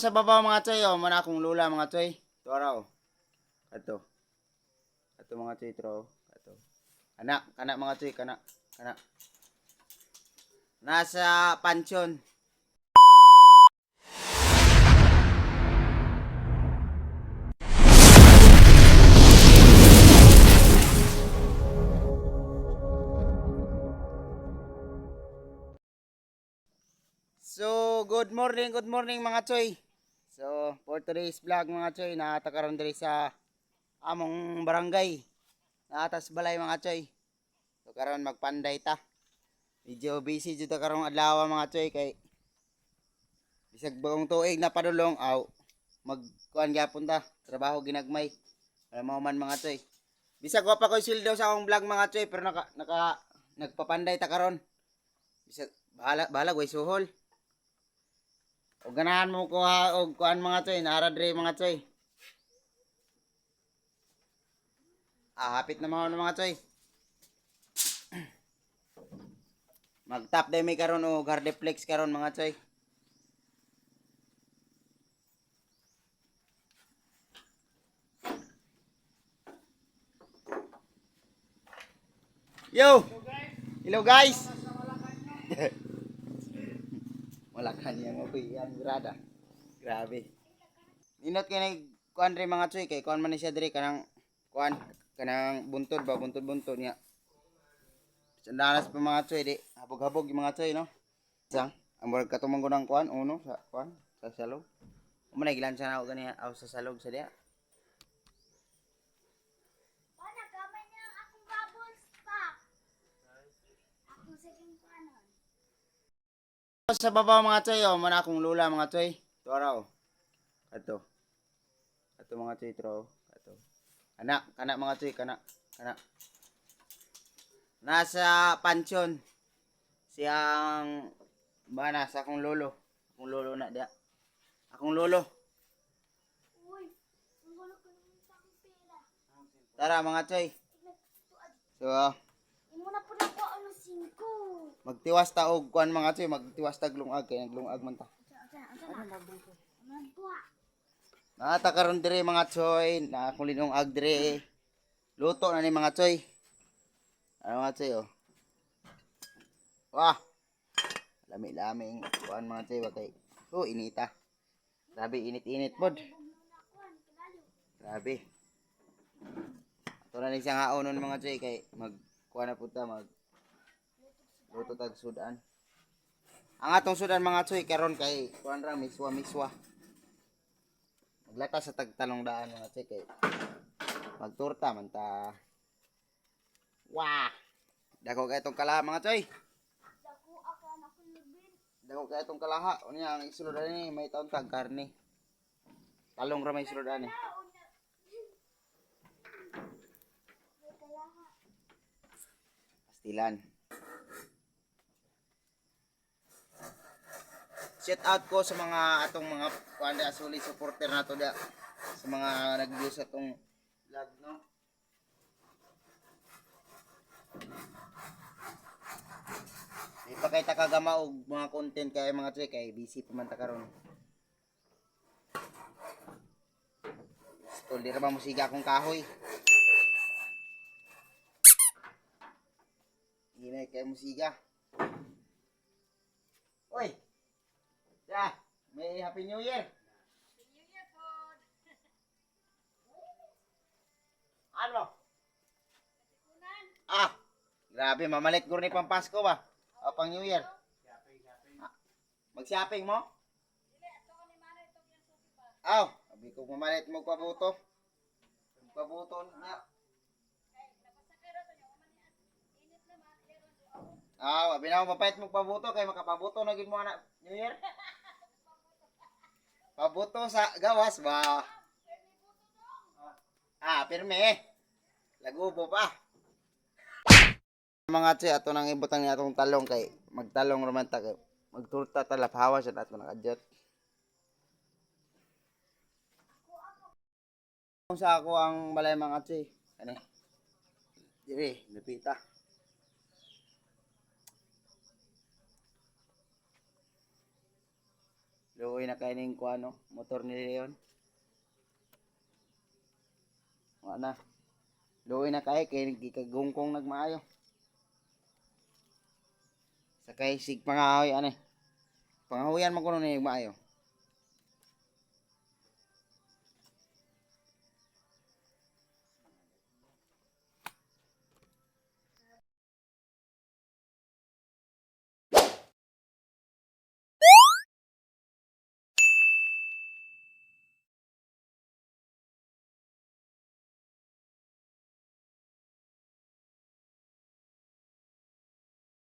Sa baba mga choy, oh, mana akong lula mga choy. Ito araw. Ito. Ito mga choy, ito. Ito. Kana mga choy, kana. Nasa pansyon. So, good morning mga choy. So, for today's vlog mga choy, nakatakaroon diri sa among barangay. Naatas balay mga choy. So, karon magpanday ta. Medyo busy jud ta karong adlaw mga choy kay bisag bagong tuig na padulong aw magkuan gyapon ta. Trabaho ginagmay. Para mao man mga choy. Bisag wa pa koy sildo sa akong vlog mga choy pero nagpapanday ta karon. Bisag bahala way suhol. O ganahan mo ko ha og kuan mga choy, naara dre mga choy. Hapit na mga choy. Mag-top day may karon o Gardeflex karon mga choy. Yo! Hello guys! Wala ka niya mo yan grada. Grabe. Inot kay nag kuan dre mga choy kay kuan man ni siya dre kanang kuan kanang buntod ba buntod niya. Sandanas pa mga choy di habog-habog yung mga choy no. Sang amor katumang gunang kuan uno sa kuan sa salog. Mo na gilan sa ako ganiya aw sa salog sa dia. Sa baba mga choy, oh, mana akong lula mga choy. Ito araw. Ito. Ito mga choy, ito. Ito. Kana mga choy, kana. Nasa pansyon. Siyang ba nasa akong lolo. Akong lolo na dia. Akong lolo. Tara mga choy. So, magtiwas ta og kuan mga choy, magtiwas ta glungag kay naglungag man ta. Nata karon dire mga choy, na akong linungag dire. Luto na ni mga choy. Ano mga choy oh. Wah. Lami-laming kuan mga choy wa kay. Oh, inita. Grabe init-init pod. Grabe. Ito na ni siyang haonon mga choy kay mag kuan na pud ta mag luto tag sudan. Ang atong sudan mga choy karon kay kuan ra miswa. Maglata sa tagtalong daan mga choy kay magturta man ta. Wah. Dako kay itong kalaha mga choy. Dako kay itong kalaha. Unya ang isulod ani may taon tag karne. Talong ra may isulod ani. Pastilan. Shout out ko sa mga atong mga kuanda asuli supporter nato da sa mga nag-view sa atong vlog no. Di pa kay takagama og mga content kay mga choy kay busy pa man ta karon. Tol dira ba musiga akong kahoy. Hinay kay musiga. Oy. Ya, may Happy New Year. Happy New Year po. Ano? Grabe, mamalit ko rin pang Pasko ba? O pang New Year. Mag-shopping mo? Aw, sabi ko mamalit mo pabuto. Pabuto niya. Abi na mo mapait mo pabuto kay makapabuto na gid mo na New Year. Pabuto sa gawas ba? Pirme. Lagubo pa. Mga tsi ato nang ibutang ni atong talong kay magtalong raman ta kay magturta ta laphawa sa ato nakadyot. Kung sa ako ang balay mga tsi, ani. Dire, napita. Luoy na kay ning kuano, motor ni Leon. Wa na. Luoy na kay gikagungkong nagmaayo. Sakay sig pangahoy ani. Pangahoyan man kuno ni maayo.